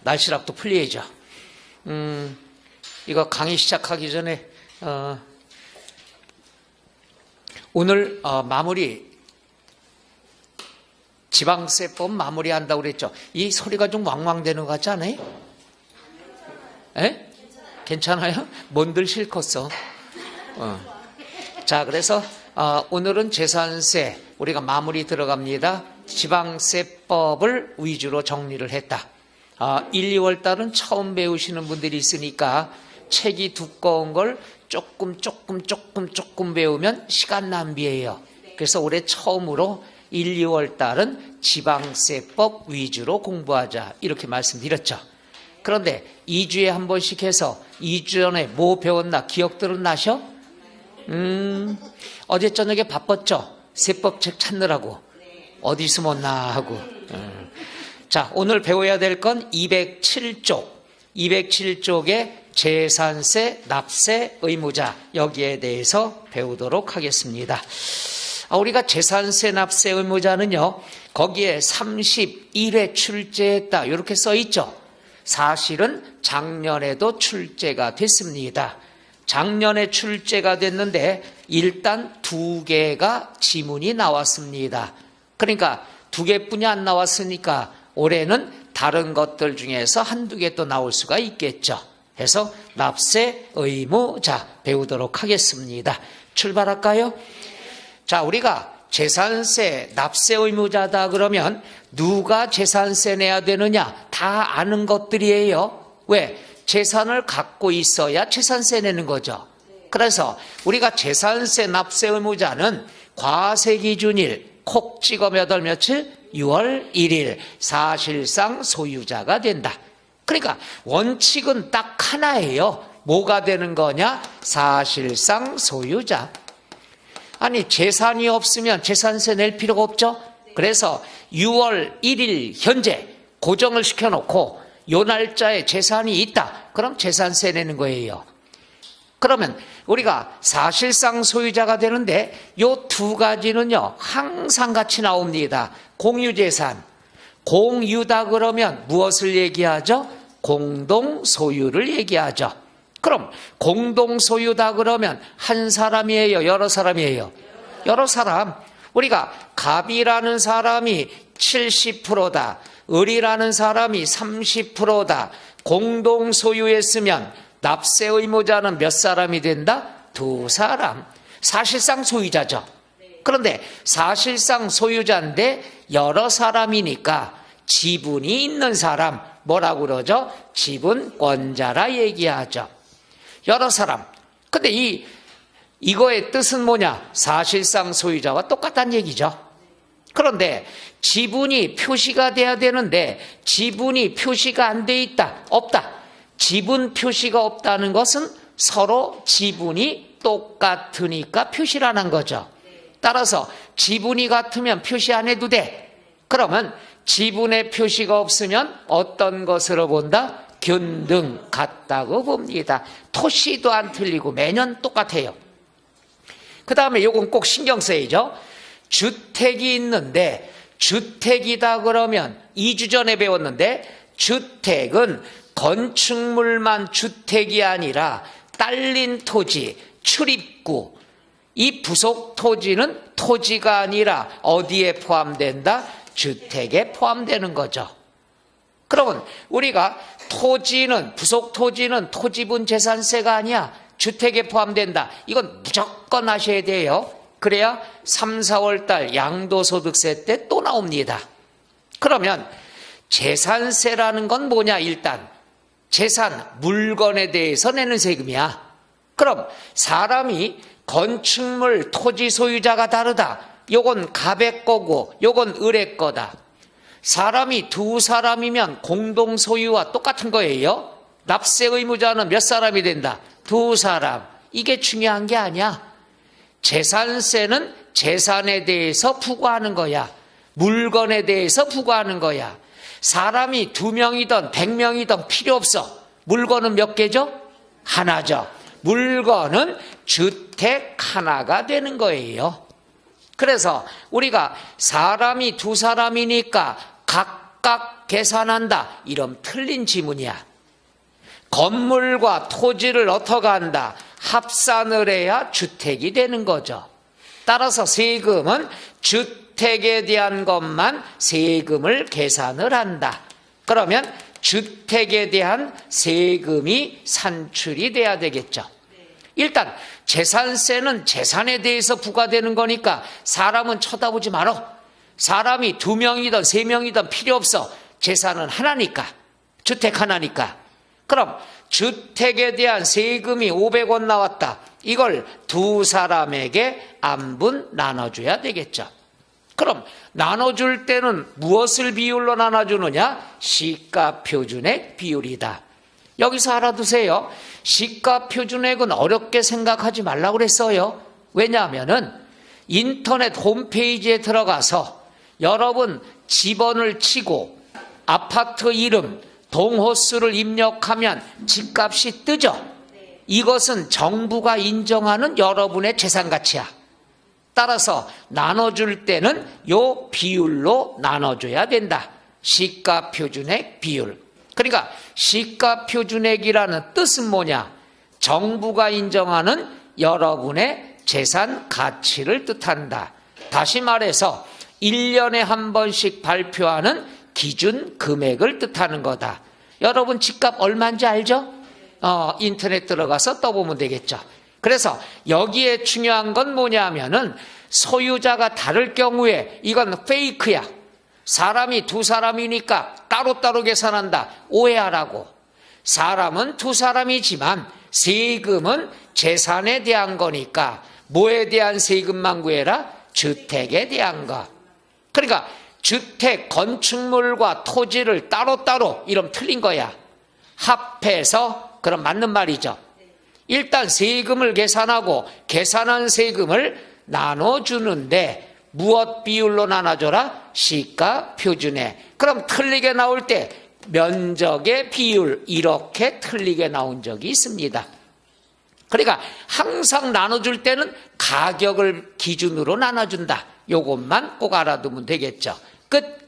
날씨락도 풀려야죠. 이거 강의 시작하기 전에 오늘 마무리 지방세법 마무리한다고 그랬죠. 이 소리가 좀 왕왕대는 것 같지 않아요? 에? 괜찮아요? 뭔들 실컷어. 자, 그래서 오늘은 재산세 우리가 마무리 들어갑니다. 지방세법을 위주로 정리를 했다. 1, 2월 달은 처음 배우시는 분들이 있으니까 책이 두꺼운 걸 조금 배우면 시간 낭비예요. 그래서 올해 처음으로 1, 2월 달은 지방세법 위주로 공부하자 이렇게 말씀드렸죠. 그런데 2주에 한 번씩 해서 2주 전에 뭐 배웠나 기억들은 나셔? 어제 저녁에 바빴죠? 세법책 찾느라고. 어디 숨었나 하고. 자, 오늘 배워야 될 건 207쪽. 207쪽의 재산세, 납세, 의무자 여기에 대해서 배우도록 하겠습니다. 우리가 재산세, 납세, 의무자는요. 거기에 31회 출제했다 이렇게 써 있죠. 사실은 작년에도 출제가 됐습니다. 작년에 출제가 됐는데 일단 2개가 지문이 나왔습니다. 그러니까 2개뿐이 안 나왔으니까 올해는 다른 것들 중에서 한두 개 또 나올 수가 있겠죠. 해서 납세, 의무자 배우도록 하겠습니다. 출발할까요? 자, 우리가 재산세, 납세 의무자다 그러면 누가 재산세 내야 되느냐 다 아는 것들이에요. 왜? 재산을 갖고 있어야 재산세 내는 거죠. 그래서 우리가 재산세, 납세 의무자는 과세기준일 콕 찍어 몇 월 며칠? 6월 1일 사실상 소유자가 된다. 그러니까 원칙은 딱 하나예요. 뭐가 되는 거냐? 사실상 소유자. 아니 재산이 없으면 재산세 낼 필요가 없죠. 그래서 6월 1일 현재 고정을 시켜놓고 요 날짜에 재산이 있다. 그럼 재산세 내는 거예요. 그러면 우리가 사실상 소유자가 되는데 요 2가지는요 항상 같이 나옵니다. 공유재산. 공유다 그러면 무엇을 얘기하죠? 공동소유를 얘기하죠. 그럼 공동소유다 그러면 한 사람이에요? 여러 사람이에요? 여러 사람. 우리가 갑이라는 사람이 70%다. 을이라는 사람이 30%다. 공동소유했으면 납세 의무자는 몇 사람이 된다? 2사람. 사실상 소유자죠. 그런데 사실상 소유자인데 여러 사람이니까 지분이 있는 사람 뭐라고 그러죠? 지분권자라 얘기하죠. 여러 사람. 근데 이거의 뜻은 뭐냐? 사실상 소유자와 똑같다는 얘기죠. 그런데 지분이 표시가 돼야 되는데 지분이 표시가 안 돼 있다. 없다. 지분 표시가 없다는 것은 서로 지분이 똑같으니까 표시를 안 한 거죠. 따라서 지분이 같으면 표시 안 해도 돼. 그러면 지분의 표시가 없으면 어떤 것으로 본다? 균등 같다고 봅니다. 토시도 안 틀리고 매년 똑같아요. 그 다음에 요건 꼭 신경 써야죠. 주택이 있는데 주택이다 그러면 2주 전에 배웠는데 주택은 건축물만 주택이 아니라 딸린 토지, 출입구, 이 부속 토지는 토지가 아니라 어디에 포함된다? 주택에 포함되는 거죠. 그러면 우리가 토지는 부속 토지는 토지분 재산세가 아니야. 주택에 포함된다. 이건 무조건 아셔야 돼요. 그래야 3, 4월 달 양도소득세 때 또 나옵니다. 그러면 재산세라는 건 뭐냐? 일단 재산, 물건에 대해서 내는 세금이야. 그럼 사람이 건축물, 토지 소유자가 다르다. 요건 갑의 거고 요건 을의 거다. 사람이 2사람이면 공동소유와 똑같은 거예요. 납세 의무자는 몇 사람이 된다? 2사람. 이게 중요한 게 아니야. 재산세는 재산에 대해서 부과하는 거야. 물건에 대해서 부과하는 거야. 사람이 2명이든 100명이든 필요 없어. 물건은 몇 개죠? 하나죠. 물건은 주택 하나가 되는 거예요. 그래서 우리가 사람이 2사람이니까 각각 계산한다. 이런 틀린 지문이야. 건물과 토지를 어떻게 한다? 합산을 해야 주택이 되는 거죠. 따라서 세금은 주택에 대한 것만 세금을 계산을 한다. 그러면 주택에 대한 세금이 산출이 돼야 되겠죠. 일단 재산세는 재산에 대해서 부과되는 거니까 사람은 쳐다보지 말어. 사람이 2명이든 3명이든 필요 없어. 재산은 하나니까. 주택 하나니까. 그럼 주택에 대한 세금이 500원 나왔다. 이걸 2사람에게 안분 나눠줘야 되겠죠. 그럼 나눠줄 때는 무엇을 비율로 나눠주느냐? 시가표준액 비율이다. 여기서 알아두세요. 시가표준액은 어렵게 생각하지 말라고 그랬어요. 왜냐하면은 인터넷 홈페이지에 들어가서 여러분 집번을 치고 아파트 이름, 동호수를 입력하면 집값이 뜨죠. 이것은 정부가 인정하는 여러분의 재산 가치야. 따라서 나눠줄 때는 요 비율로 나눠줘야 된다. 시가표준액 비율. 그러니까 시가표준액이라는 뜻은 뭐냐? 정부가 인정하는 여러분의 재산 가치를 뜻한다. 다시 말해서 1년에 한 번씩 발표하는 기준 금액을 뜻하는 거다. 여러분 집값 얼마인지 알죠? 인터넷 들어가서 떠보면 되겠죠. 그래서 여기에 중요한 건 뭐냐면은 소유자가 다를 경우에 이건 페이크야. 사람이 2사람이니까 따로따로 계산한다. 오해하라고. 사람은 2사람이지만 세금은 재산에 대한 거니까 뭐에 대한 세금만 구해라? 주택에 대한 거. 그러니까 주택, 건축물과 토지를 따로따로 이러면 틀린 거야. 합해서 그럼 맞는 말이죠. 일단 세금을 계산하고 계산한 세금을 나눠주는데 무엇 비율로 나눠줘라? 시가표준액. 그럼 틀리게 나올 때 면적의 비율 이렇게 틀리게 나온 적이 있습니다. 그러니까 항상 나눠줄 때는 가격을 기준으로 나눠준다. 요것만 꼭 알아두면 되겠죠. 끝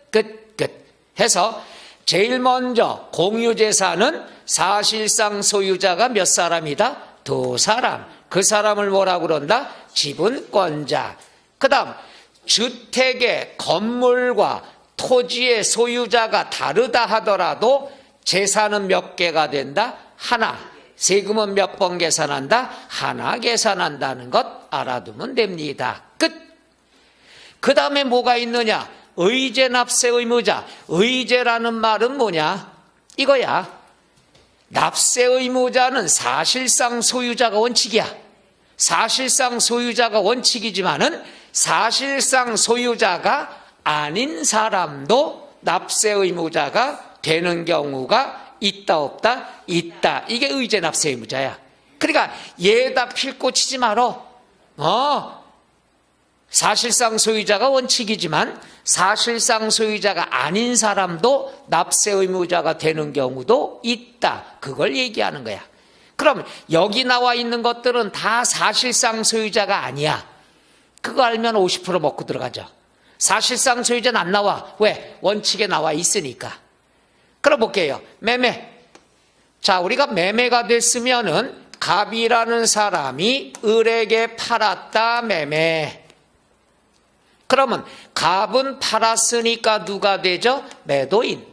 해서 제일 먼저 공유재산은 사실상 소유자가 몇 사람이다? 2사람. 그 사람을 뭐라고 그런다? 지분권자. 그 다음 주택의 건물과 토지의 소유자가 다르다 하더라도 재산은 몇 개가 된다? 하나. 세금은 몇 번 계산한다? 하나 계산한다는 것 알아두면 됩니다. 끝. 그 다음에 뭐가 있느냐? 의제 납세 의무자. 의제라는 말은 뭐냐? 이거야. 납세 의무자는 사실상 소유자가 원칙이야. 사실상 소유자가 원칙이지만은 사실상 소유자가 아닌 사람도 납세 의무자가 되는 경우가 있다 없다? 있다. 이게 의제 납세 의무자야. 그러니까 얘다 필고 치지 말어. 사실상 소유자가 원칙이지만 사실상 소유자가 아닌 사람도 납세 의무자가 되는 경우도 있다. 그걸 얘기하는 거야. 그럼 여기 나와 있는 것들은 다 사실상 소유자가 아니야. 그거 알면 50% 먹고 들어가죠. 사실상 소유자는 안 나와. 왜? 원칙에 나와 있으니까. 그럼 볼게요. 매매. 자, 우리가 매매가 됐으면은 갑이라는 사람이 을에게 팔았다. 매매. 그러면 갑은 팔았으니까 누가 되죠? 매도인.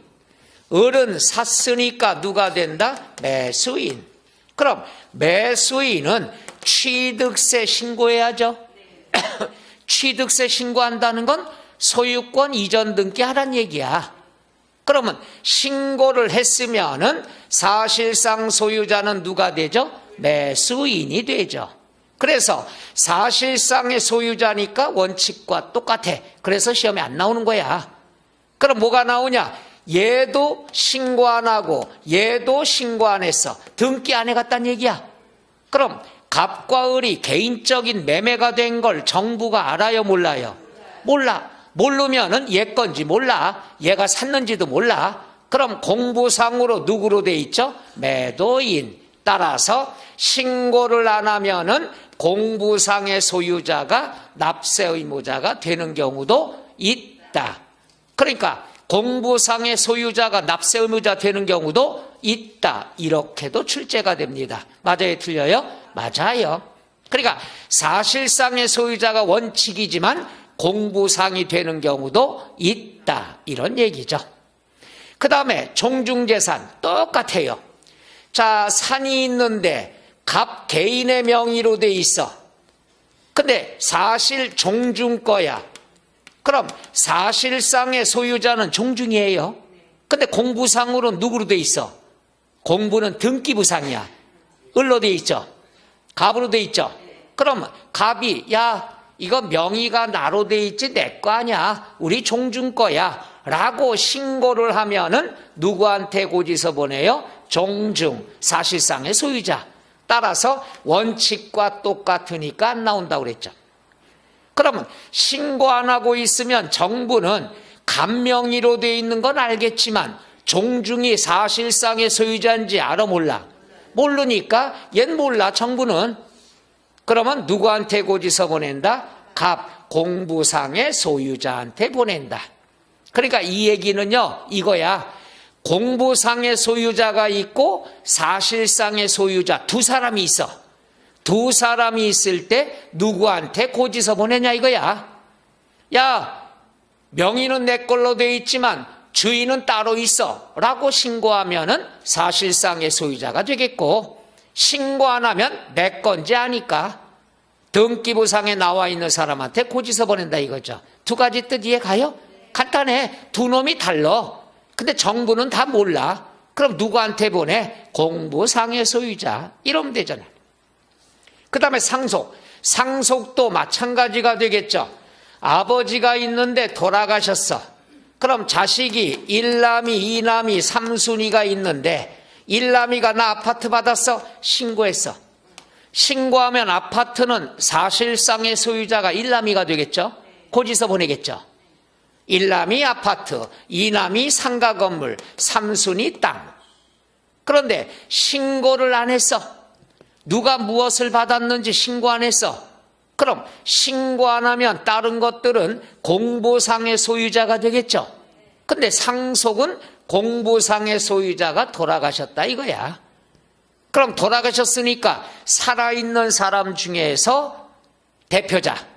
을은 샀으니까 누가 된다? 매수인. 그럼 매수인은 취득세 신고해야죠. 취득세 신고한다는 건 소유권 이전 등기 하란 얘기야. 그러면 신고를 했으면은 사실상 소유자는 누가 되죠? 매수인이 되죠. 그래서 사실상의 소유자니까 원칙과 똑같아. 그래서 시험에 안 나오는 거야. 그럼 뭐가 나오냐? 얘도 신고 안 하고 얘도 신고 안 했어. 등기 안 해갔다는 얘기야. 그럼 갑과 을이 개인적인 매매가 된 걸 정부가 알아요, 몰라요? 몰라. 모르면은 얘 건지 몰라. 얘가 샀는지도 몰라. 그럼 공부상으로 누구로 돼 있죠? 매도인. 따라서 신고를 안 하면은 공부상의 소유자가 납세 의무자가 되는 경우도 있다. 그러니까 공부상의 소유자가 납세 의무자 되는 경우도 있다. 이렇게도 출제가 됩니다. 맞아요? 틀려요? 맞아요. 그러니까 사실상의 소유자가 원칙이지만 공부상이 되는 경우도 있다. 이런 얘기죠. 그 다음에 종중재산 똑같아요. 자, 산이 있는데 갑 개인의 명의로 돼 있어. 근데 사실 종중 거야. 그럼 사실상의 소유자는 종중이에요. 근데 공부상으로는 누구로 돼 있어? 공부는 등기부상이야. 을로 돼 있죠. 갑으로 돼 있죠. 그럼 갑이 야 이거 명의가 나로 돼 있지 내 거 아니야. 우리 종중 거야. 라고 신고를 하면은 누구한테 고지서 보내요? 종중, 사실상의 소유자. 따라서 원칙과 똑같으니까 안 나온다고 그랬죠. 그러면 신고 안 하고 있으면 정부는 갑명의로 돼 있는 건 알겠지만 종중이 사실상의 소유자인지 알아 몰라? 모르니까 얜 몰라 정부는. 그러면 누구한테 고지서 보낸다? 갑 공부상의 소유자한테 보낸다. 그러니까 이 얘기는요 이거야. 공부상의 소유자가 있고 사실상의 소유자 두 사람이 있어. 두 사람이 있을 때 누구한테 고지서 보내냐 이거야. 야 명의는 내 걸로 돼 있지만 주인은 따로 있어 라고 신고하면은 사실상의 소유자가 되겠고, 신고 안 하면 내 건지 아니까 등기부상에 나와 있는 사람한테 고지서 보낸다 이거죠. 두 가지 뜻 이해 가요? 간단해. 두 놈이 달라. 근데 정부는 다 몰라. 그럼 누구한테 보내? 공부상의 소유자. 이러면 되잖아. 그 다음에 상속. 상속도 마찬가지가 되겠죠. 아버지가 있는데 돌아가셨어. 그럼 자식이 1남이, 2남이, 3순위가 있는데 1남이가 나 아파트 받았어? 신고했어. 신고하면 아파트는 사실상의 소유자가 1남이가 되겠죠. 고지서 보내겠죠. 1남이 아파트, 2남이 상가 건물, 3순위 땅. 그런데 신고를 안 했어. 누가 무엇을 받았는지 신고 안 했어. 그럼 신고 안 하면 다른 것들은 공부상의 소유자가 되겠죠. 근데 상속은 공부상의 소유자가 돌아가셨다 이거야. 그럼 돌아가셨으니까 살아있는 사람 중에서 대표자,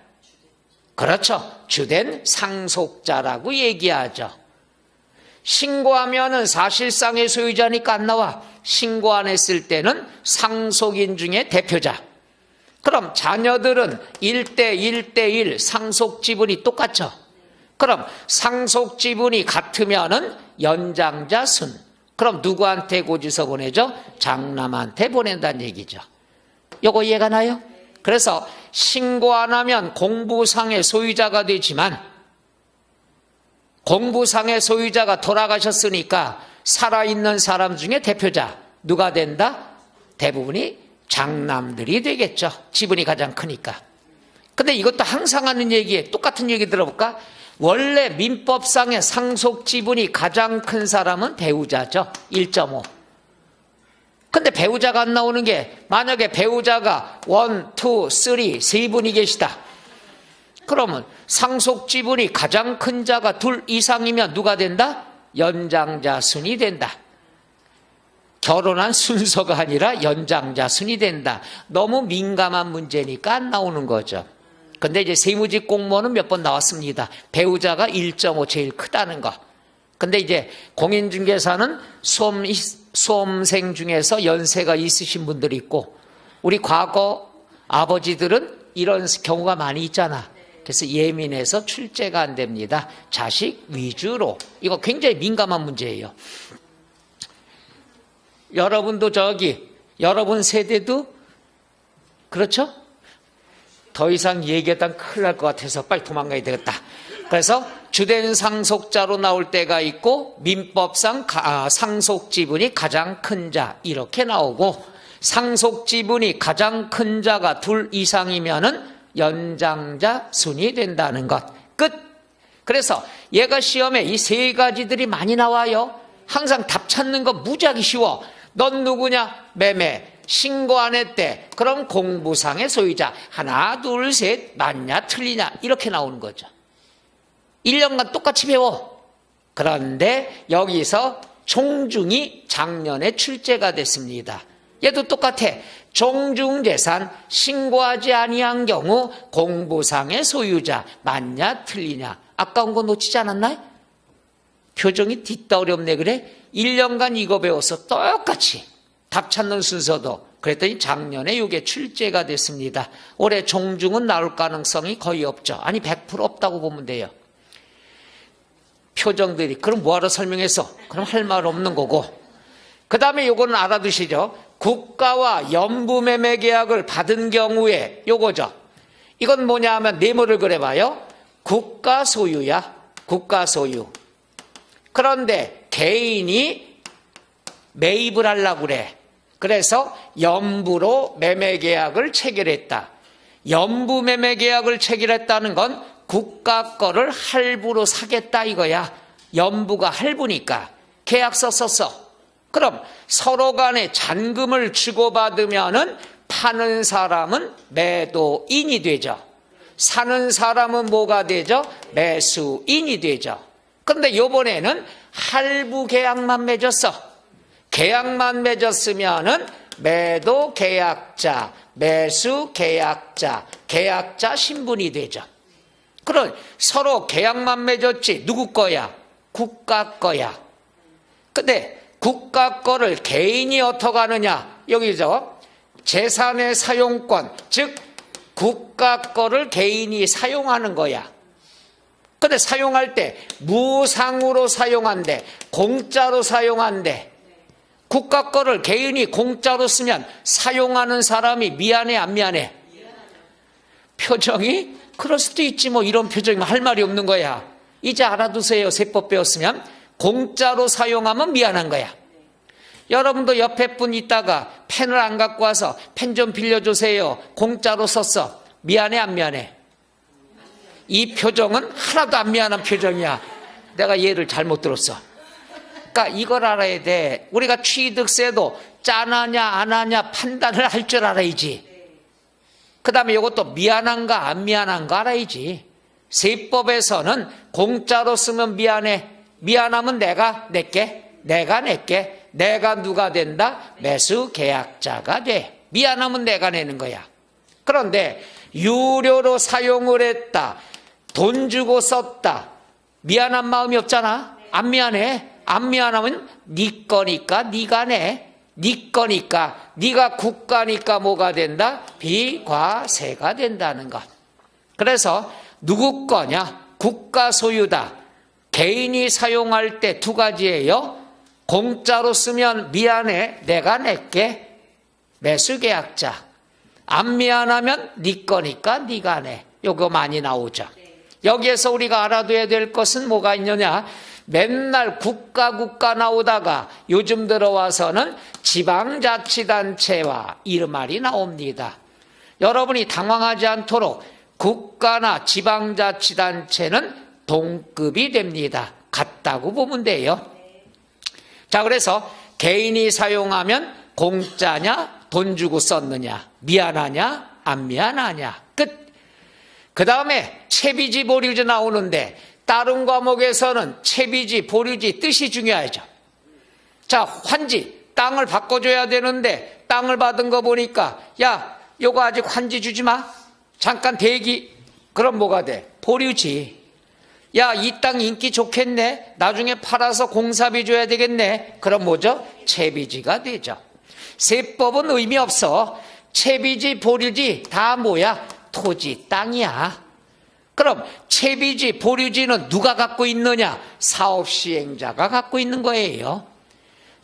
그렇죠, 주된 상속자라고 얘기하죠. 신고하면은 사실상의 소유자니까 안 나와. 신고 안 했을 때는 상속인 중에 대표자. 그럼 자녀들은 1대1 상속 지분이 똑같죠. 그럼 상속 지분이 같으면은 연장자 순. 그럼 누구한테 고지서 보내죠? 장남한테 보낸다는 얘기죠. 요거 이해가 나요? 그래서 신고 안 하면 공부상의 소유자가 되지만 공부상의 소유자가 돌아가셨으니까 살아있는 사람 중에 대표자 누가 된다? 대부분이 장남들이 되겠죠. 지분이 가장 크니까. 근데 이것도 항상 하는 얘기에 똑같은 얘기 들어볼까? 원래 민법상의 상속 지분이 가장 큰 사람은 배우자죠. 1.5. 근데 배우자가 안 나오는 게, 만약에 배우자가 1, 2, 3 세 분이 계시다. 그러면 상속 지분이 가장 큰 자가 둘 이상이면 누가 된다? 연장자 순이 된다. 결혼한 순서가 아니라 연장자 순이 된다. 너무 민감한 문제니까 안 나오는 거죠. 근데 이제 세무직 공무원은 몇 번 나왔습니다. 배우자가 1.5 제일 크다는 거. 근데 이제 공인중개사는 수험생 중에서 연세가 있으신 분들이 있고, 우리 과거 아버지들은 이런 경우가 많이 있잖아. 그래서 예민해서 출제가 안 됩니다. 자식 위주로. 이거 굉장히 민감한 문제예요. 여러분도 여러분 세대도 그렇죠? 더 이상 얘기하다 큰일 날 것 같아서 빨리 도망가야 되겠다. 그래서 주된 상속자로 나올 때가 있고, 민법상 상속 지분이 가장 큰 자 이렇게 나오고, 상속 지분이 가장 큰 자가 둘 이상이면은 연장자 순이 된다는 것. 끝. 그래서 얘가 시험에 이 세 가지들이 많이 나와요. 항상 답 찾는 거 무지하게 쉬워. 넌 누구냐? 매매. 신고 안 했대. 그럼 공부상의 소유자. 하나, 둘, 셋. 맞냐? 틀리냐? 이렇게 나오는 거죠. 1년간 똑같이 배워. 그런데 여기서 종중이 작년에 출제가 됐습니다. 얘도 똑같아. 종중재산 신고하지 아니한 경우 공부상의 소유자 맞냐 틀리냐. 아까운 거 놓치지 않았나요? 표정이 뒷다리 없네 그래? 1년간 이거 배워서 똑같이 답 찾는 순서도 그랬더니 작년에 이게 출제가 됐습니다. 올해 종중은 나올 가능성이 거의 없죠. 아니 100% 없다고 보면 돼요. 표정들이 그럼 뭐하러 설명했어? 그럼 할 말 없는 거고. 그 다음에 요거는 알아두시죠. 국가와 연부매매 계약을 받은 경우에 요거죠. 이건 뭐냐 하면 네모를 그려봐요. 국가 소유야. 국가 소유. 그런데 개인이 매입을 하려고 그래. 그래서 연부로 매매 계약을 체결했다. 연부 매매 계약을 체결했다는 건 국가 거를 할부로 사겠다 이거야. 연부가 할부니까 계약서 썼어. 그럼 서로 간에 잔금을 주고받으면은 파는 사람은 매도인이 되죠. 사는 사람은 뭐가 되죠? 매수인이 되죠. 그런데 요번에는 할부 계약만 맺었어. 계약만 맺었으면은 매도 계약자, 매수 계약자, 계약자 신분이 되죠. 그럼 서로 계약만 맺었지 누구 거야? 국가 거야. 근데 국가 거를 개인이 어떻게 하느냐? 여기죠. 재산의 사용권, 즉 국가 거를 개인이 사용하는 거야. 근데 사용할 때 무상으로 사용한대, 공짜로 사용한대. 국가 거를 개인이 공짜로 쓰면 사용하는 사람이 미안해 안 미안해? 표정이 그럴 수도 있지 뭐 이런 표정이면 할 말이 없는 거야. 이제 알아두세요. 세법 배웠으면 공짜로 사용하면 미안한 거야. 여러분도 옆에 분 있다가 펜을 안 갖고 와서 펜 좀 빌려주세요. 공짜로 썼어. 미안해 안 미안해? 이 표정은 하나도 안 미안한 표정이야. 내가 얘를 잘못 들었어. 그러니까 이걸 알아야 돼. 우리가 취득세도 짠하냐 안 하냐 판단을 할 줄 알아야지. 그 다음에 이것도 미안한가 안 미안한가 알아야지. 세법에서는 공짜로 쓰면 미안해. 미안하면 내가 낼게. 내가 낼게. 내가 누가 된다? 매수 계약자가 돼. 미안하면 내가 내는 거야. 그런데 유료로 사용을 했다. 돈 주고 썼다. 미안한 마음이 없잖아. 안 미안해. 안 미안하면 네 거니까 네가 내. 네 거니까 네가 국가니까 뭐가 된다? 비과세가 된다는 것. 그래서 누구 거냐? 국가 소유다. 개인이 사용할 때 두 가지예요. 공짜로 쓰면 미안해. 내가 낼게. 매수계약자. 안 미안하면 네 거니까 네가 내. 요거 많이 나오죠. 여기에서 우리가 알아둬야 될 것은 뭐가 있느냐? 맨날 국가 나오다가 요즘 들어와서는 지방자치단체와 이런 말이 나옵니다. 여러분이 당황하지 않도록 국가나 지방자치단체는 동급이 됩니다. 같다고 보면 돼요. 자, 그래서 개인이 사용하면 공짜냐 돈 주고 썼느냐, 미안하냐 안 미안하냐, 끝. 그 다음에 채비지 보류지 나오는데 다른 과목에서는 채비지 보류지 뜻이 중요하죠. 자, 환지 땅을 바꿔줘야 되는데 땅을 받은 거 보니까 야 요거 아직 환지 주지 마, 잠깐 대기. 그럼 뭐가 돼? 보류지. 야, 이 땅 인기 좋겠네, 나중에 팔아서 공사비 줘야 되겠네. 그럼 뭐죠? 채비지가 되죠. 세법은 의미 없어. 채비지 보류지 다 뭐야? 토지 땅이야. 그럼 채비지 보류지는 누가 갖고 있느냐? 사업시행자가 갖고 있는 거예요.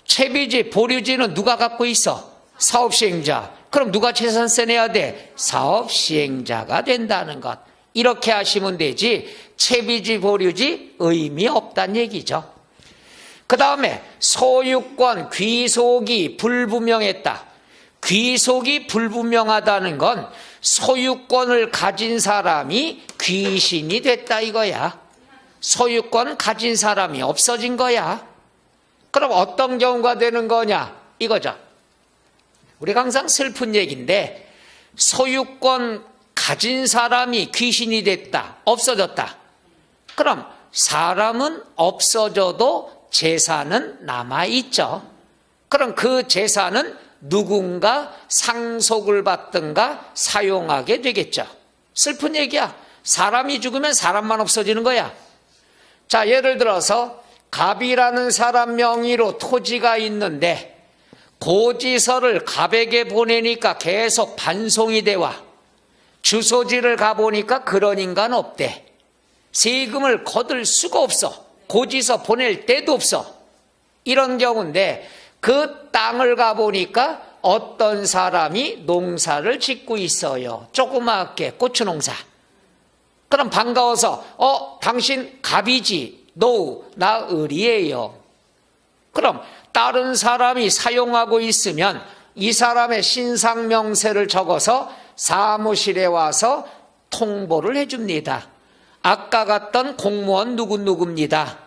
채비지 보류지는 누가 갖고 있어? 사업시행자. 그럼 누가 재산세 내야 돼? 사업시행자가 된다는 것. 이렇게 하시면 되지 채비지 보류지 의미 없다는 얘기죠. 그 다음에 소유권 귀속이 불분명했다. 귀속이 불분명하다는 건 소유권을 가진 사람이 귀신이 됐다 이거야. 소유권 가진 사람이 없어진 거야. 그럼 어떤 경우가 되는 거냐 이거죠. 우리가 항상 슬픈 얘기인데 소유권 가진 사람이 귀신이 됐다, 없어졌다. 그럼 사람은 없어져도 재산은 남아있죠. 그럼 그 재산은 누군가 상속을 받든가 사용하게 되겠죠. 슬픈 얘기야. 사람이 죽으면 사람만 없어지는 거야. 자, 예를 들어서 갑이라는 사람 명의로 토지가 있는데 고지서를 갑에게 보내니까 계속 반송이 돼와. 주소지를 가보니까 그런 인간 없대. 세금을 거둘 수가 없어. 고지서 보낼 데도 없어. 이런 경우인데 그 땅을 가보니까 어떤 사람이 농사를 짓고 있어요. 조그맣게 고추 농사. 그럼 반가워서 당신 갑이지. 노, 나 을이에요. 그럼 다른 사람이 사용하고 있으면 이 사람의 신상명세를 적어서 사무실에 와서 통보를 해줍니다. 아까 갔던 공무원 누구누구입니다.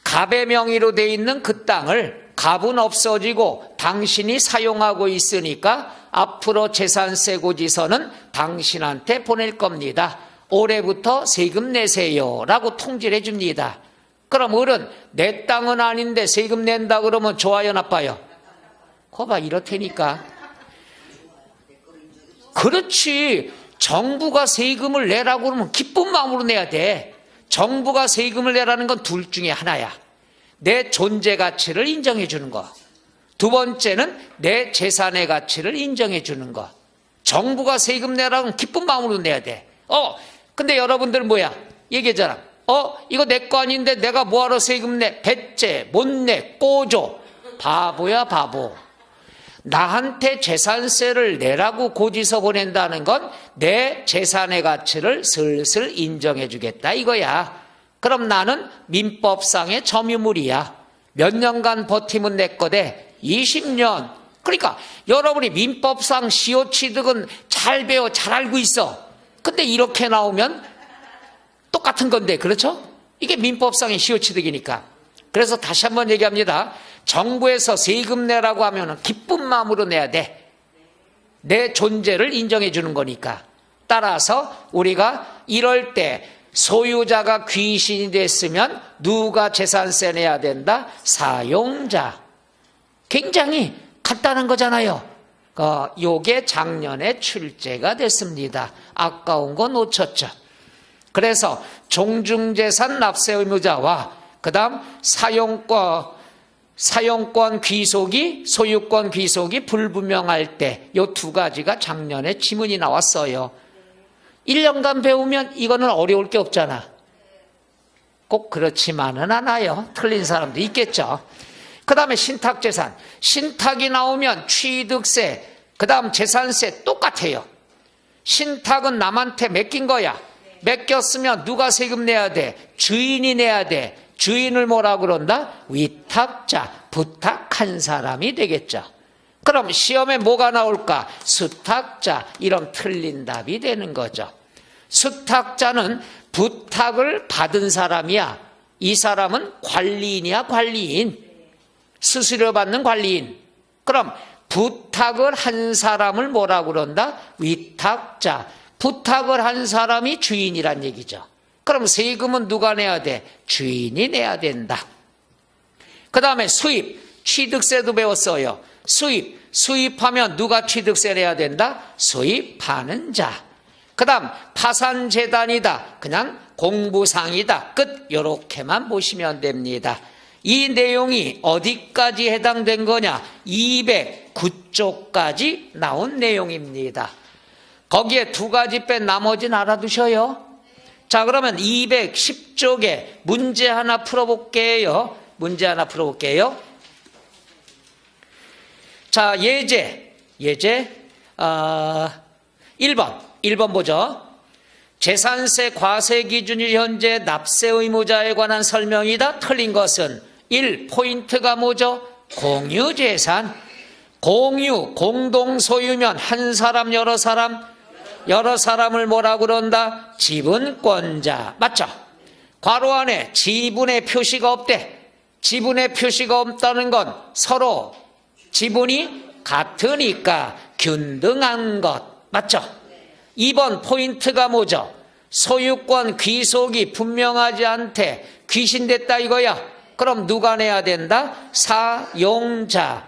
갑의 명의로 돼 있는 그 땅을 갑은 없어지고 당신이 사용하고 있으니까 앞으로 재산세 고지서는 당신한테 보낼 겁니다. 올해부터 세금 내세요 라고 통지를 해줍니다. 그럼 어른 내 땅은 아닌데 세금 낸다 그러면 좋아요 나빠요? 거봐 이렇다니까. 그렇지. 정부가 세금을 내라고 그러면 기쁜 마음으로 내야 돼. 정부가 세금을 내라는 건 둘 중에 하나야. 내 존재 가치를 인정해 주는 거. 두 번째는 내 재산의 가치를 인정해 주는 거. 정부가 세금 내라고 하면 기쁜 마음으로 내야 돼. 근데 여러분들은 뭐야? 얘기하잖아. 이거 내 거 아닌데 내가 뭐하러 세금 내? 배째, 못 내, 꼬줘. 바보야 바보. 나한테 재산세를 내라고 고지서 보낸다는 건 내 재산의 가치를 슬슬 인정해 주겠다 이거야. 그럼 나는 민법상의 점유물이야. 몇 년간 버티면 내 거대? 20년. 그러니까 여러분이 민법상 시효취득은 잘 배워 잘 알고 있어. 근데 이렇게 나오면 똑같은 건데 그렇죠? 이게 민법상의 시효취득이니까. 그래서 다시 한번 얘기합니다. 정부에서 세금 내라고 하면 기쁜 마음으로 내야 돼. 내 존재를 인정해 주는 거니까. 따라서 우리가 이럴 때 소유자가 귀신이 됐으면 누가 재산세 내야 된다? 사용자. 굉장히 간단한 거잖아요. 요게 작년에 출제가 됐습니다. 아까운 거 놓쳤죠. 그래서 종중재산 납세 의무자와 그 다음 사용권 귀속이 소유권 귀속이 불분명할 때 이 두 가지가 작년에 지문이 나왔어요. 1년간 배우면 이거는 어려울 게 없잖아. 꼭 그렇지만은 않아요. 틀린 사람도 있겠죠. 그 다음에 신탁재산. 신탁이 나오면 취득세, 그 다음 재산세 똑같아요. 신탁은 남한테 맡긴 거야. 맡겼으면 누가 세금 내야 돼? 주인이 내야 돼. 주인을 뭐라 그런다? 위탁자, 부탁한 사람이 되겠죠. 그럼 시험에 뭐가 나올까? 수탁자. 이런 틀린 답이 되는 거죠. 수탁자는 부탁을 받은 사람이야. 이 사람은 관리인이야, 관리인. 수수료 받는 관리인. 그럼 부탁을 한 사람을 뭐라 그런다? 위탁자. 부탁을 한 사람이 주인이란 얘기죠. 그럼 세금은 누가 내야 돼? 주인이 내야 된다. 그 다음에 수입, 취득세도 배웠어요. 수입하면 누가 취득세 내야 된다? 수입하는 자. 그 다음 파산재단이다. 그냥 공부상이다. 끝. 이렇게만 보시면 됩니다. 이 내용이 어디까지 해당된 거냐? 209쪽까지 나온 내용입니다. 거기에 두 가지 뺀 나머지는 알아두셔요. 자, 그러면 210쪽에 문제 하나 풀어볼게요. 자, 예제 1번 보죠. 재산세 과세 기준이 현재 납세 의무자에 관한 설명이다. 틀린 것은 1. 포인트가 뭐죠? 공유재산. 공동 소유면 한 사람 여러 사람을 뭐라 그런다? 지분권자. 맞죠? 괄호 안에 지분의 표시가 없대. 지분의 표시가 없다는 건 서로 지분이 같으니까 균등한 것. 맞죠? 2번 포인트가 뭐죠? 소유권 귀속이 분명하지 않대. 귀신 됐다 이거야. 그럼 누가 내야 된다? 사용자.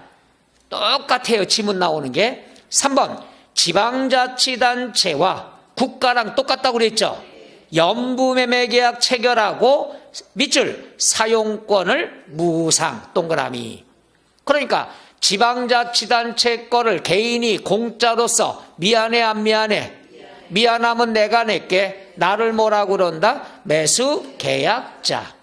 똑같아요. 지문 나오는 게. 3번 지방자치단체와 국가랑 똑같다고 그랬죠. 연부매매계약 체결하고 밑줄 사용권을 무상 동그라미. 그러니까 지방자치단체 거를 개인이 공짜로서 미안해 안 미안해? 미안하면 내가 낼게. 나를 뭐라고 그런다? 매수계약자.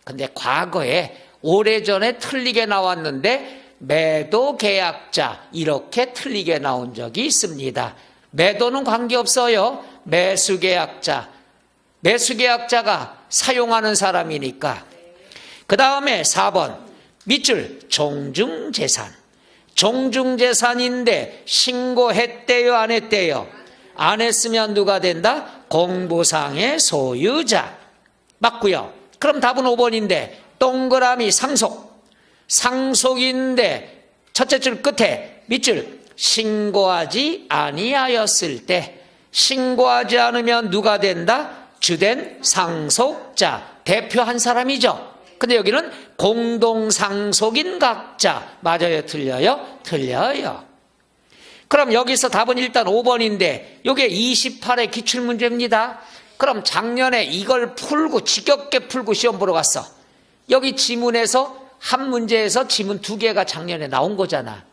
근데 과거에 오래전에 틀리게 나왔는데 매도계약자 이렇게 틀리게 나온 적이 있습니다. 매도는 관계없어요. 매수계약자. 매수계약자가 사용하는 사람이니까. 그 다음에 4번 밑줄 종중재산. 종중재산인데 신고했대요 안 했대요? 안 했으면 누가 된다? 공부상의 소유자. 맞고요. 그럼 답은 5번인데 동그라미 상속. 상속인데 첫째 줄 끝에 밑줄 신고하지 아니하였을 때. 신고하지 않으면 누가 된다? 주된 상속자. 대표 한 사람이죠. 근데 여기는 공동상속인 각자. 맞아요 틀려요? 틀려요. 그럼 여기서 답은 일단 5번인데 이게 28의 기출문제입니다. 그럼 작년에 이걸 풀고 지겹게 풀고 시험 보러 갔어. 여기 지문에서 한 문제에서 지문 2개가 작년에 나온 거잖아.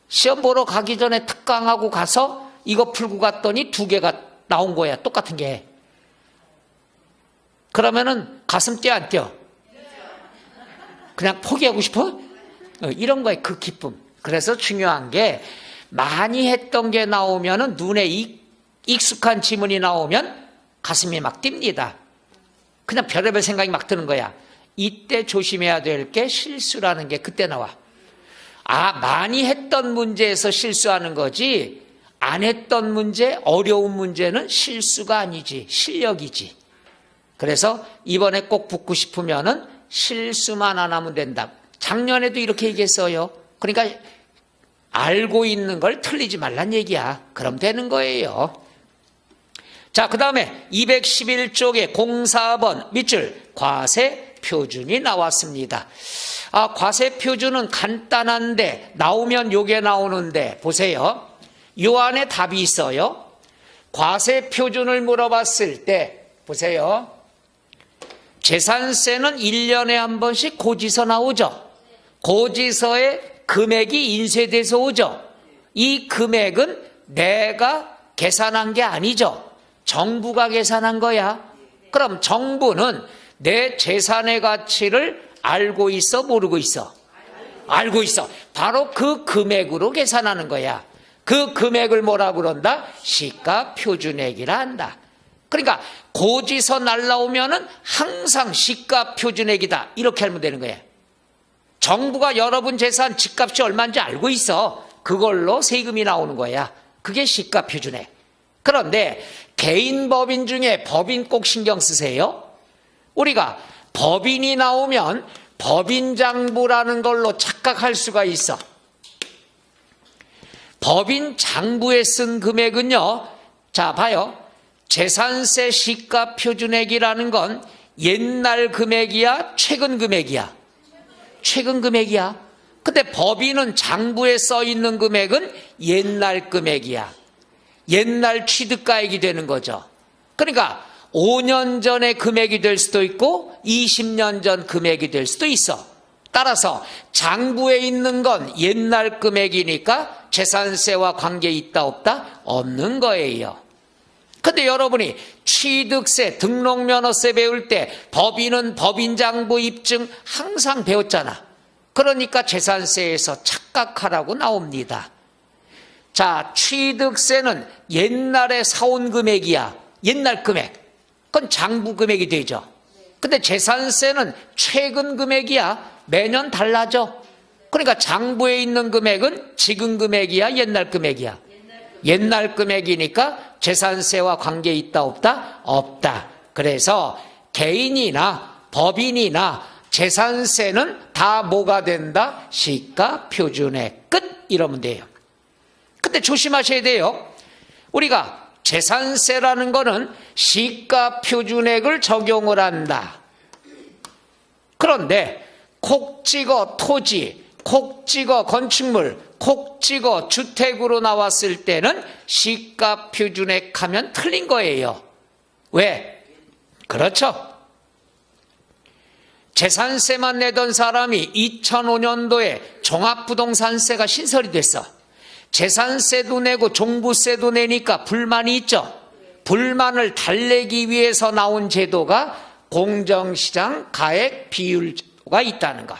시험 보러 가기 전에 특강하고 가서 이거 풀고 갔더니 2개가 나온 거야. 똑같은 게. 그러면은 가슴 뛰어 안 뛰어? 그냥 포기하고 싶어? 이런 거에 그 기쁨. 그래서 중요한 게 많이 했던 게 나오면은 눈에 익숙한 지문이 나오면 가슴이 막 뜁니다. 그냥 별의별 생각이 막 드는 거야. 이때 조심해야 될 게 실수라는 게 그때 나와. 많이 했던 문제에서 실수하는 거지 안 했던 문제, 어려운 문제는 실수가 아니지 실력이지. 그래서 이번에 꼭 붙고 싶으면은 실수만 안 하면 된다. 작년에도 이렇게 얘기했어요. 그러니까 알고 있는 걸 틀리지 말란 얘기야. 그럼 되는 거예요. 자, 그 다음에 211쪽에 04번 밑줄 과세표준이 나왔습니다. 과세표준은 간단한데 나오면 요게 나오는데 보세요. 요 안에 답이 있어요. 과세표준을 물어봤을 때 보세요. 재산세는 1년에 한 번씩 고지서 나오죠. 고지서에 금액이 인쇄돼서 오죠. 이 금액은 내가 계산한 게 아니죠. 정부가 계산한 거야. 그럼 정부는 내 재산의 가치를 알고 있어 모르고 있어? 알고 있어. 바로 그 금액으로 계산하는 거야. 그 금액을 뭐라고 그런다? 시가표준액이라 한다. 그러니까 고지서 날라오면은 항상 시가표준액이다 이렇게 하면 되는 거예요. 정부가 여러분 재산 집값이 얼마인지 알고 있어. 그걸로 세금이 나오는 거야. 그게 시가표준액. 그런데 개인 법인 중에 법인 꼭 신경 쓰세요. 우리가 법인이 나오면 법인장부라는 걸로 착각할 수가 있어. 법인장부에 쓴 금액은요. 자 봐요. 재산세 시가표준액이라는 건 옛날 금액이야? 최근 금액이야? 최근 금액이야. 근데 법인은 장부에 써 있는 금액은 옛날 금액이야. 옛날 취득가액이 되는 거죠. 그러니까 5년 전의 금액이 될 수도 있고 20년 전 금액이 될 수도 있어. 따라서 장부에 있는 건 옛날 금액이니까 재산세와 관계 있다 없다? 없는 거예요. 근데 여러분이 취득세, 등록면허세 배울 때 법인은 법인장부 입증 항상 배웠잖아. 그러니까 재산세에서 착각하라고 나옵니다. 자, 취득세는 옛날에 사온 금액이야. 옛날 금액. 그건 장부 금액이 되죠. 근데 재산세는 최근 금액이야. 매년 달라져. 그러니까 장부에 있는 금액은 지금 금액이야, 옛날 금액이야? 옛날 금액이니까 재산세와 관계 있다 없다? 없다. 그래서 개인이나 법인이나 재산세는 다 뭐가 된다? 시가표준액 끝 이러면 돼요. 근데 조심하셔야 돼요. 우리가 재산세라는 거는 시가 표준액을 적용을 한다. 그런데 콕 찍어 토지, 콕 찍어 건축물, 콕 찍어 주택으로 나왔을 때는 시가 표준액 하면 틀린 거예요. 왜? 그렇죠. 재산세만 내던 사람이 2005년도에 종합부동산세가 신설이 됐어. 재산세도 내고 종부세도 내니까 불만이 있죠. 불만을 달래기 위해서 나온 제도가 공정시장 가액 비율가 있다는 거.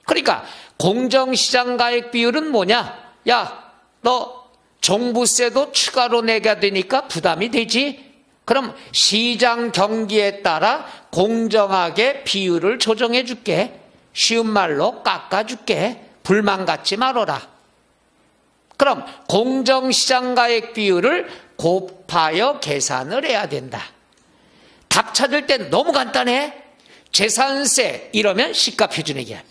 그러니까 공정시장 가액 비율은 뭐냐? 야, 너 종부세도 추가로 내게 되니까 부담이 되지? 그럼 시장 경기에 따라 공정하게 비율을 조정해 줄게. 쉬운 말로 깎아 줄게. 불만 갖지 말아라. 그럼 공정시장 가액 비율을 곱하여 계산을 해야 된다. 답 찾을 땐 너무 간단해. 재산세 이러면 시가표준액이야.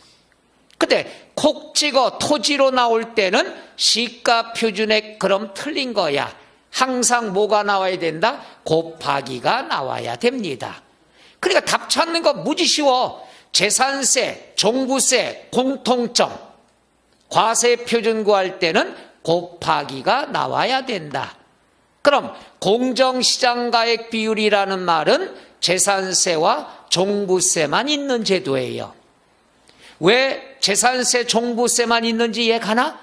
근데 콕 찍어 토지로 나올 때는 시가표준액. 그럼 틀린 거야. 항상 뭐가 나와야 된다? 곱하기가 나와야 됩니다. 그러니까 답 찾는 거 무지 쉬워. 재산세, 종부세, 공통점, 과세표준 구할 때는 곱하기가 나와야 된다. 그럼 공정시장가액 비율이라는 말은 재산세와 종부세만 있는 제도예요. 왜 재산세, 종부세만 있는지 이해 가나?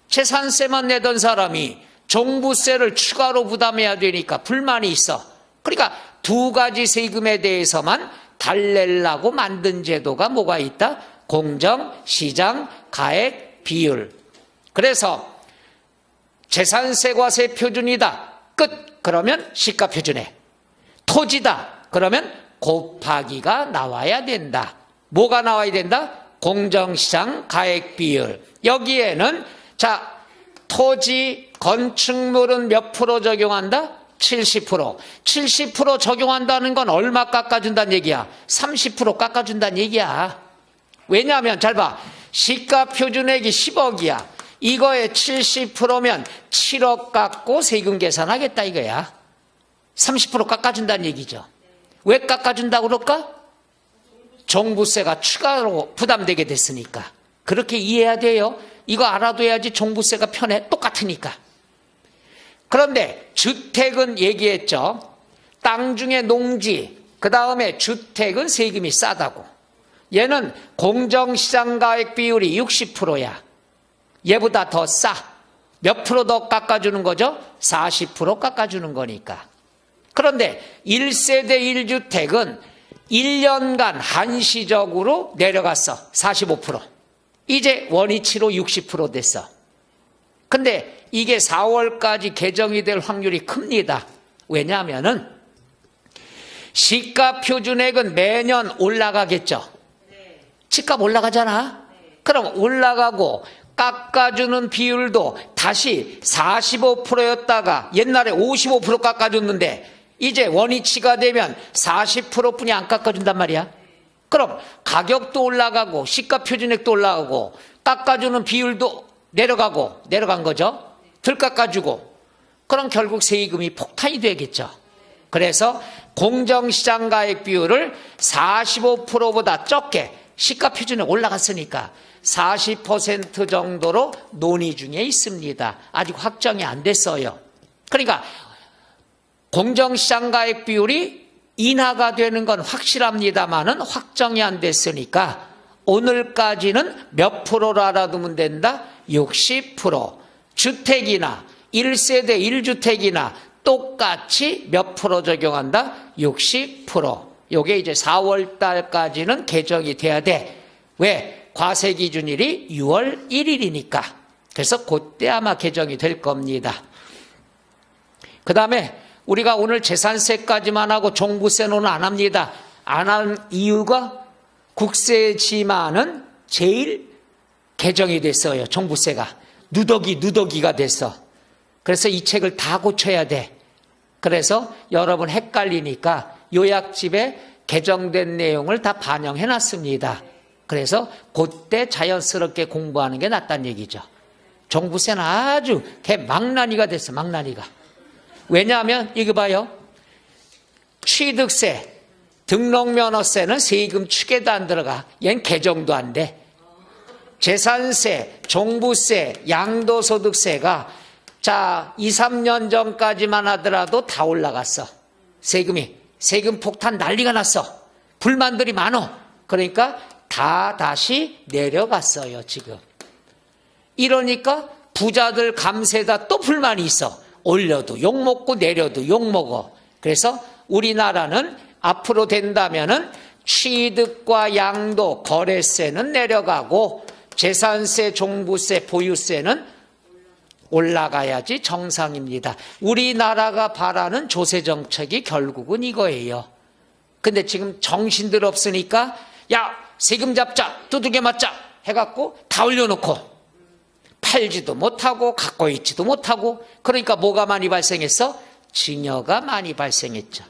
재산세만 내던 사람이 종부세를 추가로 부담해야 되니까 불만이 있어. 그러니까 두 가지 세금에 대해서만 달래려고 만든 제도가 뭐가 있다? 공정시장 가액 비율. 그래서 재산세 과세 표준이다. 끝. 그러면 시가표준액. 토지다. 그러면 곱하기가 나와야 된다. 뭐가 나와야 된다? 공정시장 가액 비율. 여기에는 자, 토지 건축물은 몇 프로 적용한다? 70%. 70% 적용한다는 건 얼마 깎아준다는 얘기야? 30% 깎아준다는 얘기야. 왜냐하면 잘 봐. 시가표준액이 10억이야. 이거에 70%면 7억 깎고 세금 계산하겠다 이거야. 30% 깎아준다는 얘기죠. 왜 깎아준다고 그럴까? 종부세가 추가로 부담되게 됐으니까. 그렇게 이해해야 돼요. 이거 알아둬야지 종부세가 편해. 똑같으니까. 그런데 주택은 얘기했죠. 땅 중에 농지, 그 다음에 주택은 세금이 싸다고. 얘는 공정시장가액 비율이 60%야. 얘보다 더 싸. 몇 프로 더 깎아주는 거죠? 40% 깎아주는 거니까. 그런데 1세대 1주택은 1년간 한시적으로 내려갔어. 45%. 이제 원위치로 60% 됐어. 근데 이게 4월까지 개정이 될 확률이 큽니다. 왜냐하면은 시가표준액은 매년 올라가겠죠. 집값 올라가잖아. 그럼 올라가고 깎아주는 비율도 다시 45%였다가 옛날에 55% 깎아줬는데 이제 원위치가 되면 40%뿐이 안 깎아준단 말이야. 그럼 가격도 올라가고 시가표준액도 올라가고 깎아주는 비율도 내려간 거죠. 덜 깎아주고. 그럼 결국 세금이 폭탄이 되겠죠. 그래서 공정시장가액 비율을 45%보다 적게 시가표준액 올라갔으니까 40% 정도로 논의 중에 있습니다. 아직 확정이 안 됐어요. 그러니까 공정시장가액 비율이 인하가 되는 건 확실합니다만은 확정이 안 됐으니까 오늘까지는 몇 프로로 알아두면 된다? 60%. 주택이나 1세대 1주택이나 똑같이 몇 프로 적용한다? 60%. 요게 이제 4월 달까지는 개정이 돼야 돼. 왜? 과세 기준일이 6월 1일이니까. 그래서 그때 아마 개정이 될 겁니다. 그 다음에 우리가 오늘 재산세까지만 하고 종부세는 안 합니다. 안 한 이유가 국세지만은 제일 개정이 됐어요. 종부세가. 누더기가 됐어. 그래서 이 책을 다 고쳐야 돼. 그래서 여러분 헷갈리니까 요약집에 개정된 내용을 다 반영해 놨습니다. 그래서 그때 자연스럽게 공부하는 게 낫다는 얘기죠. 종부세는 아주 개 망나니가 됐어. 망나니가. 왜냐하면 이거 봐요. 취득세, 등록면허세는 세금 축에도 안 들어가. 얜 개정도 안 돼. 재산세, 종부세, 양도소득세가 자 2, 3년 전까지만 하더라도 다 올라갔어. 세금 폭탄 난리가 났어. 불만들이 많어. 그러니까 다 다시 내려갔어요 지금. 이러니까 부자들 감세다 또 불만이 있어. 올려도 욕먹고 내려도 욕먹어. 그래서 우리나라는 앞으로 된다면은 취득과 양도, 거래세는 내려가고 재산세, 종부세, 보유세는 올라가야지 정상입니다. 우리나라가 바라는 조세정책이 결국은 이거예요. 근데 지금 정신들 없으니까 야 세금 잡자, 두들겨 맞자 해갖고 다 올려놓고 팔지도 못하고 갖고 있지도 못하고 그러니까 뭐가 많이 발생했어? 증여가 많이 발생했죠.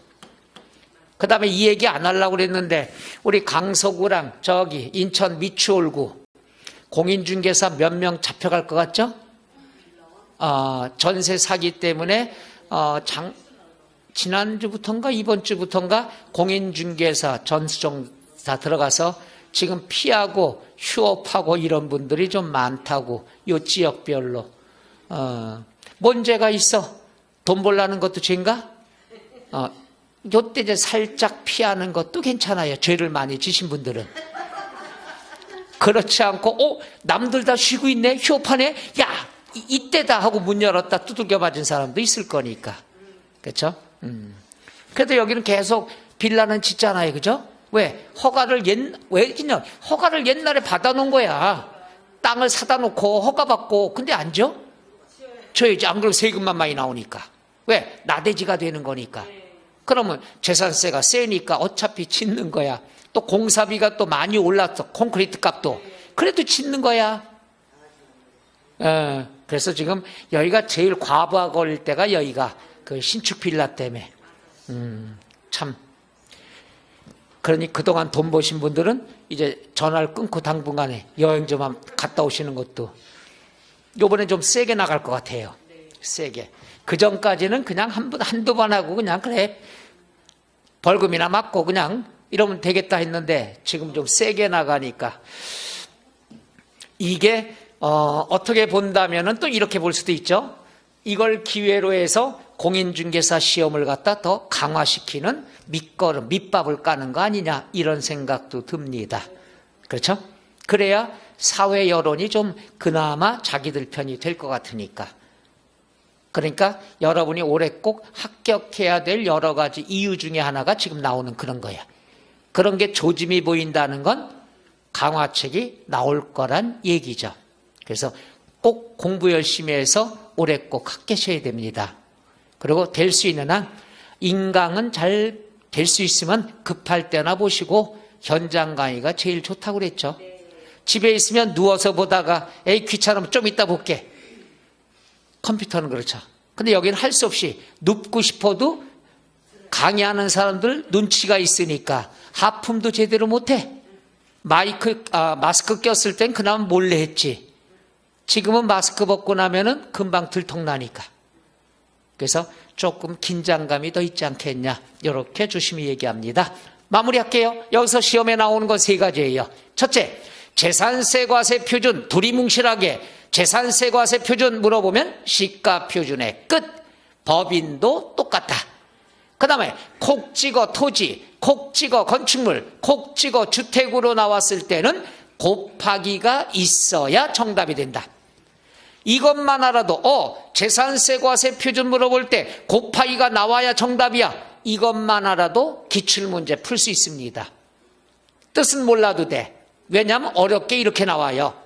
그 다음에 이 얘기 안 하려고 그랬는데 우리 강서구랑 저기 인천 미추홀구 공인중개사 몇 명 잡혀갈 것 같죠? 전세 사기 때문에 지난주부터인가 이번 주부터인가 공인중개사 전수조사 들어가서 지금 피하고 휴업하고 이런 분들이 좀 많다고 요 지역별로. 뭔 죄가 있어? 돈 벌라는 것도 죄인가? 요때 이제 살짝 피하는 것도 괜찮아요. 죄를 많이 지신 분들은. 그렇지 않고 남들 다 쉬고 있네 휴업하네 야 이때다 하고 문 열었다 두들겨 맞은 사람도 있을 거니까. 그렇죠? 그래도 여기는 계속 빌라는 짓잖아요. 그죠? 왜? 허가를 옛날에 받아놓은 거야. 땅을 사다 놓고 허가 받고 근데 안 줘? 줘야지. 안 그러면 세금만 많이 나오니까. 왜? 나대지가 되는 거니까. 그러면 재산세가 세니까 어차피 짓는 거야. 또 공사비가 또 많이 올랐어. 콘크리트 값도. 그래도 짓는 거야. 그래서 지금 여기가 제일 과부하 걸릴 때가 여기가 그 신축 빌라 때문에. 참. 그러니 그동안 돈 버신 분들은 이제 전화를 끊고 당분간에 여행 좀 갔다 오시는 것도 요번에 좀 세게 나갈 것 같아요. 세게. 그 전까지는 그냥 한두 번 하고 그냥 그래 벌금이나 맞고 그냥 이러면 되겠다 했는데 지금 좀 세게 나가니까 이게 어떻게 본다면은 또 이렇게 볼 수도 있죠. 이걸 기회로 해서 공인중개사 시험을 갖다 더 강화시키는 밑밥을 까는 거 아니냐 이런 생각도 듭니다. 그렇죠? 그래야 사회 여론이 좀 그나마 자기들 편이 될 것 같으니까. 그러니까 여러분이 올해 꼭 합격해야 될 여러 가지 이유 중에 하나가 지금 나오는 그런 거야. 그런 게 조짐이 보인다는 건 강화책이 나올 거란 얘기죠. 그래서 꼭 공부 열심히 해서 올해 꼭 합격하셔야 됩니다. 그리고 될 수 있는 한 인강은 잘 될 수 있으면 급할 때나 보시고 현장 강의가 제일 좋다고 그랬죠. 집에 있으면 누워서 보다가 에이 귀찮으면 좀 이따 볼게. 컴퓨터는 그렇죠. 근데 여기는 할 수 없이 눕고 싶어도 강의하는 사람들 눈치가 있으니까 하품도 제대로 못해. 마스크 꼈을 땐 그나마 몰래 했지. 지금은 마스크 벗고 나면은 금방 들통나니까. 그래서 조금 긴장감이 더 있지 않겠냐. 이렇게 조심히 얘기합니다. 마무리할게요. 여기서 시험에 나오는 건 세 가지예요. 첫째, 재산세 과세 표준 두리뭉실하게 재산세 과세 표준 물어보면 시가 표준의 끝. 법인도 똑같다. 그 다음에 콕 찍어 토지, 콕 찍어 건축물, 콕 찍어 주택으로 나왔을 때는 곱하기가 있어야 정답이 된다. 이것만 알아도 재산세 과세 표준 물어볼 때 곱하기가 나와야 정답이야. 이것만 알아도 기출문제 풀 수 있습니다. 뜻은 몰라도 돼. 왜냐하면 어렵게 이렇게 나와요.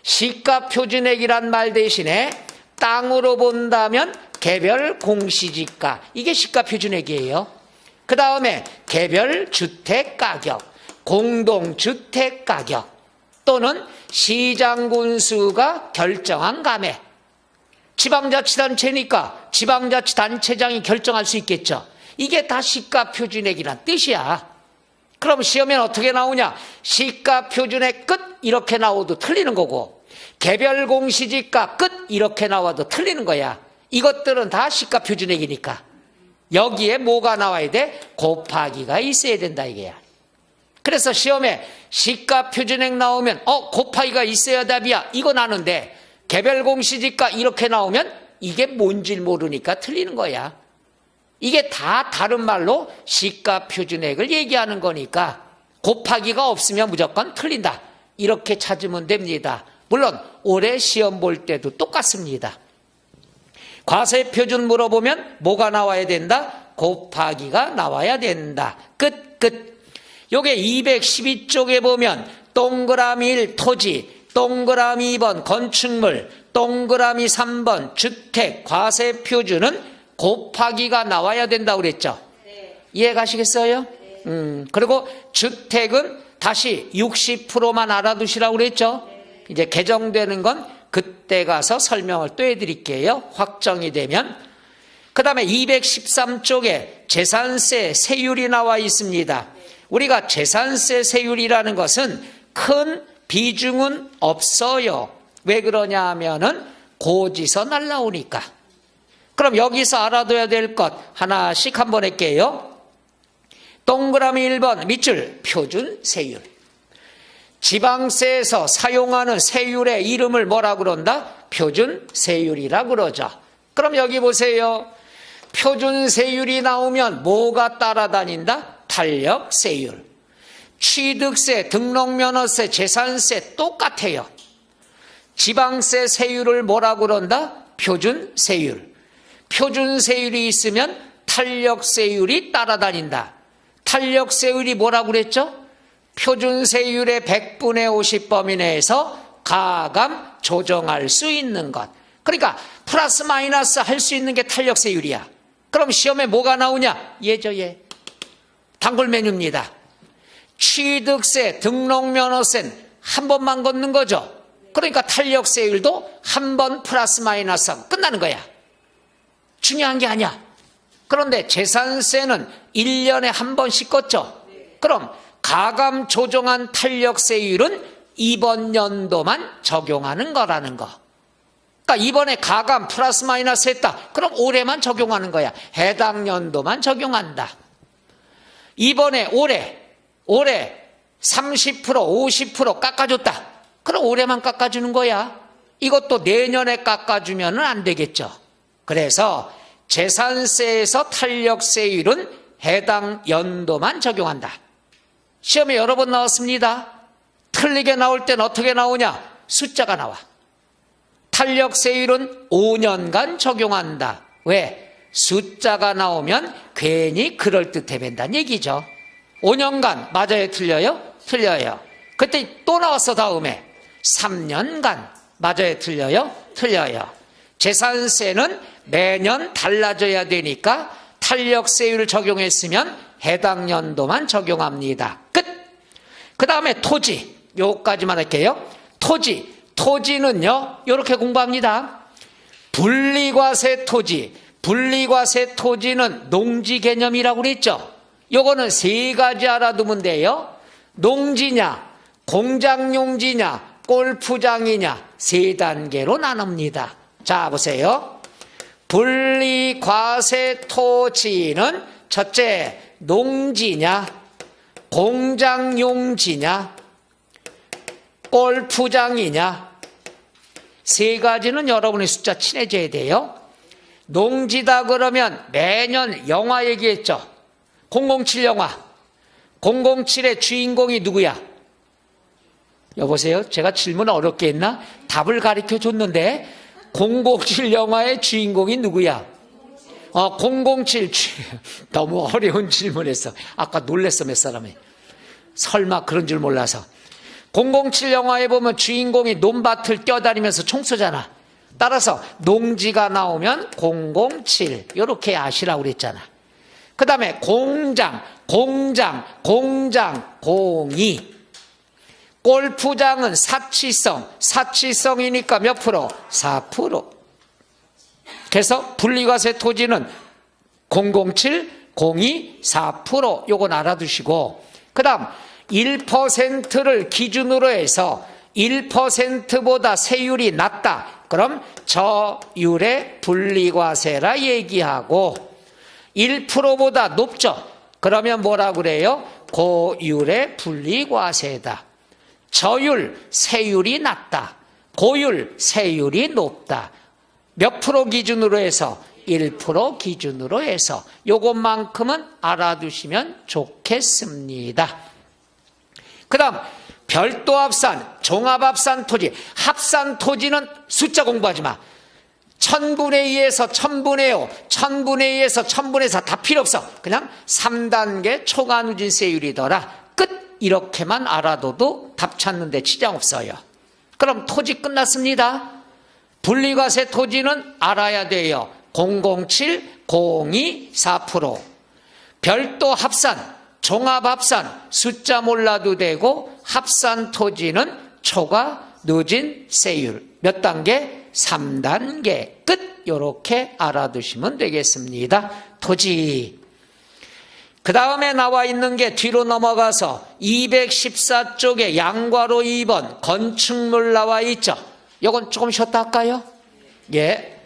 시가표준액이란 말 대신에 땅으로 본다면 개별 공시지가, 이게 시가표준액이에요. 그 다음에 개별 주택가격, 공동주택가격 또는 시장군수가 결정한 감액. 지방자치단체니까 지방자치단체장이 결정할 수 있겠죠. 이게 다 시가표준액이란 뜻이야. 그럼 시험엔 어떻게 나오냐? 시가표준액 끝 이렇게 나와도 틀리는 거고 개별 공시지가 끝 이렇게 나와도 틀리는 거야. 이것들은 다 시가표준액이니까 여기에 뭐가 나와야 돼? 곱하기가 있어야 된다 이게야. 그래서 시험에 시가표준액 나오면 곱하기가 있어야 답이야 이건 아는데 개별 공시지가 이렇게 나오면 이게 뭔지 모르니까 틀리는 거야. 이게 다 다른 말로 시가표준액을 얘기하는 거니까 곱하기가 없으면 무조건 틀린다 이렇게 찾으면 됩니다. 물론 올해 시험 볼 때도 똑같습니다. 과세표준 물어보면 뭐가 나와야 된다? 곱하기가 나와야 된다. 끝. 요게 212쪽에 보면 동그라미 1 토지, 동그라미 2번 건축물, 동그라미 3번 주택 과세표준은 곱하기가 나와야 된다고 그랬죠. 이해 가시겠어요? 그리고 주택은 다시 60%만 알아두시라고 그랬죠. 이제 개정되는 건 그때 가서 설명을 또 해드릴게요. 확정이 되면. 그 다음에 213쪽에 재산세 세율이 나와 있습니다. 우리가 재산세 세율이라는 것은 큰 비중은 없어요. 왜 그러냐 하면은 고지서 날라오니까. 그럼 여기서 알아둬야 될 것 하나씩 한번 할게요. 동그라미 1번 밑줄 표준 세율. 지방세에서 사용하는 세율의 이름을 뭐라 그런다? 표준 세율이라 그러죠. 그럼 여기 보세요. 표준 세율이 나오면 뭐가 따라다닌다? 탄력 세율. 취득세, 등록면허세, 재산세 똑같아요. 지방세 세율을 뭐라 그런다? 표준 세율. 표준 세율이 있으면 탄력 세율이 따라다닌다. 탄력 세율이 뭐라고 그랬죠? 표준 세율의 100분의 50 범위 내에서 가감 조정할 수 있는 것. 그러니까 플러스 마이너스 할 수 있는 게 탄력 세율이야. 그럼 시험에 뭐가 나오냐? 예죠, 예. 단골 메뉴입니다. 취득세, 등록면허세는 한 번만 걷는 거죠. 그러니까 탄력 세율도 한 번 플러스 마이너스 하고 끝나는 거야. 중요한 게 아니야. 그런데 재산세는 1년에 한 번씩 걷죠. 그럼 가감 조정한 탄력 세율은 이번 연도만 적용하는 거라는 거. 그러니까 이번에 가감 플러스 마이너스 했다. 그럼 올해만 적용하는 거야. 해당 연도만 적용한다. 이번에 올해 30% 50% 깎아줬다. 그럼 올해만 깎아주는 거야. 이것도 내년에 깎아주면 안 되겠죠. 그래서 재산세에서 탄력세율은 해당 연도만 적용한다. 시험에 여러 번 나왔습니다. 틀리게 나올 땐 어떻게 나오냐? 숫자가 나와. 탄력세율은 5년간 적용한다. 왜? 숫자가 나오면 괜히 그럴듯해 벤다는 얘기죠. 5년간 맞아요? 틀려요? 틀려요. 그때 또 나왔어 다음에 3년간 맞아요? 틀려요? 틀려요. 재산세는 매년 달라져야 되니까 탄력세율을 적용했으면 해당 연도만 적용합니다. 끝. 그 다음에 토지, 요까지만 할게요. 토지는요 이렇게 공부합니다. 분리과세 토지, 분리과세 토지는 농지 개념이라고 그랬죠. 요거는 세 가지 알아두면 돼요. 농지냐, 공장용지냐, 골프장이냐 세 단계로 나눕니다. 자 보세요. 분리과세 토지는 첫째 농지냐, 공장용지냐, 골프장이냐 세 가지는 여러분의 숫자 친해져야 돼요. 농지다 그러면 매년 영화 얘기했죠. 007 영화. 007의 주인공이 누구야? 여보세요? 제가 질문 어렵게 했나? 답을 가르쳐 줬는데 007 영화의 주인공이 누구야? 007 너무 어려운 질문했어. 아까 놀랬어 몇 사람이. 설마 그런 줄 몰라서. 007 영화에 보면 주인공이 논밭을 뛰어다니면서 총 쏘잖아. 따라서 농지가 나오면 007 이렇게 아시라고 그랬잖아. 그 다음에 공장 02. 골프장은 사치성이니까 몇 프로? 4%. 그래서 분리과세 토지는 007, 02, 4% 요건 알아두시고, 그 다음 1%를 기준으로 해서 1%보다 세율이 낮다. 그럼 저율의 분리과세라 얘기하고 1%보다 높죠. 그러면 뭐라 그래요? 고율의 분리과세다. 저율, 세율이 낮다. 고율, 세율이 높다. 몇 프로 기준으로 해서? 1% 기준으로 해서 요것만큼은 알아두시면 좋겠습니다. 그 다음 별도 합산, 종합 합산 토지. 합산 토지는 숫자 공부하지 마. 1000분의 2에서 1000분의 5, 1000분의 2에서 1000분의 4 다 필요 없어. 그냥 3단계 초과 누진세율이더라. 끝. 이렇게만 알아둬도 답 찾는데 지장 없어요. 그럼 토지 끝났습니다. 분리과세 토지는 알아야 돼요. 007, 02, 4%. 별도 합산, 종합 합산 숫자 몰라도 되고 합산 토지는 초과 누진세율 몇 단계? 3단계 끝. 이렇게 알아두시면 되겠습니다. 토지. 그 다음에 나와 있는 게 뒤로 넘어가서 214쪽에 양괄호 2번 건축물 나와 있죠. 이건 조금 쉬었다 할까요? 예.